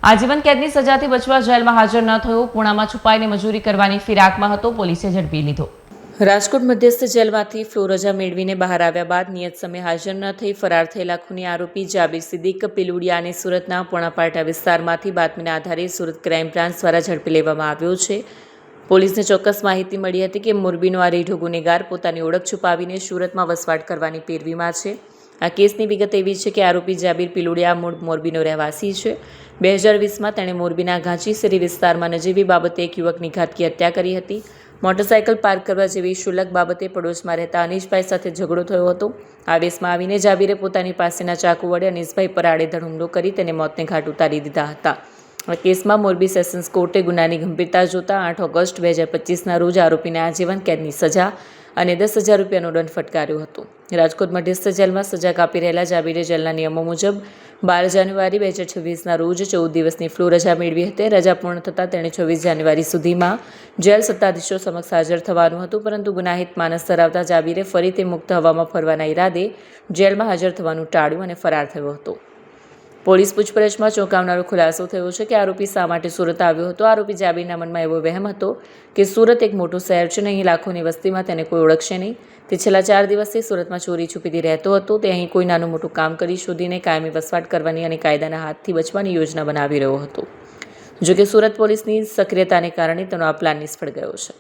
આજીવન કેદની સજાથી બચવા જેલમાં હાજર ન થયો, પૂણામાં છુપાઈને મજૂરી કરવાની ફિરાકમાં હતો, પોલીસે ઝડપી લીધો। રાજકોટ મધ્યસ્થ જેલમાંથી ફ્લો રજા મેળવીને બહાર આવ્યા બાદ નિયત સમયે હાજર ન થઈ ફરાર થયેલા ખૂની આરોપી જાબીર સિદ્દીક પિલુડિયાને સુરતના પોણાપાટા વિસ્તારમાંથી બાતમીના આધારે સુરત ક્રાઇમ બ્રાન્ચ દ્વારા ઝડપી લેવામાં આવ્યો છે। પોલીસને ચોક્કસ માહિતી મળી હતી કે મોરબીનો આ રીઢો ગુનેગાર પોતાની ઓળખ છુપાવીને સુરતમાં વસવાટ કરવાની પેરવીમાં છે। આ કેસની વિગત એવી છે કે આરોપી જાબીર પિલુડિયા મૂળ મોરબીનો રહેવાસી છે। 2020માં તેણે મોરબીના ઘાંચીસેરી વિસ્તારમાં નજીવી બાબતે એક યુવકની ઘાતકી હત્યા કરી હતી। મોટરસાઇકલ પાર્ક કરવા જેવી શુલ્લક બાબતે પડોશમાં રહેતા અનીશભાઈ સાથે ઝઘડો થયો હતો। આવેશમાં આવીને જાબીરે પોતાની પાસેના ચાકુ વડે અનીશભાઈ પર આડેધડ હુમલો કરી તેને મોતને ઘાટ ઉતારી દીધા હતા। આ કેસમાં મોરબી સેશન્સ કોર્ટે ગુનાની ગંભીરતા જોતા 8 ઓગસ્ટ 2025ના રોજ આરોપીને આજીવન કેદની સજા અને 10,000 રૂપિયાનો દંડ ફટકાર્યો હતો। રાજકોટ મધ્યસ્થ જેલમાં સજા કાપી રહેલા જાબીરે જેલના નિયમો મુજબ 12 જાન્યુઆરી 2026ના રોજ 14 દિવસની ફ્લો રજા મેળવી હતી। રજા પૂર્ણ થતાં તેણે 24 જાન્યુઆરી સુધીમાં જેલ સત્તાધીશો સમક્ષ હાજર થવાનું હતું, પરંતુ ગુનાહિત માનસ ધરાવતા જાબીરે ફરીથી મુક્ત હવામાં ફરવાના ઈરાદે જેલમાં હાજર થવાનું ટાળ્યું અને ફરાર થયો હતો। પોલીસ પૂછપરછમાં ચોંકાવનારો ખુલાસો થયો છે કે આરોપી શા માટે સુરત આવ્યો હતો। આરોપી જાબીરના મનમાં એવો વહેમ હતો કે સુરત એક મોટું શહેર છે અને અહીં લાખોની વસ્તીમાં તેને કોઈ ઓળખશે નહીં। તે છેલ્લા 4 દિવસથી સુરતમાં ચોરી છુપીથી રહેતો હતો। તે અહીં કોઈ નાનું મોટું કામ કરી શોધીને કાયમી વસવાટ કરવાની અને કાયદાના હાથથી બચવાની યોજના બનાવી રહ્યો હતો। જોકે સુરત પોલીસની સક્રિયતાને કારણે તેનો આ પ્લાન નિષ્ફળ ગયો છે।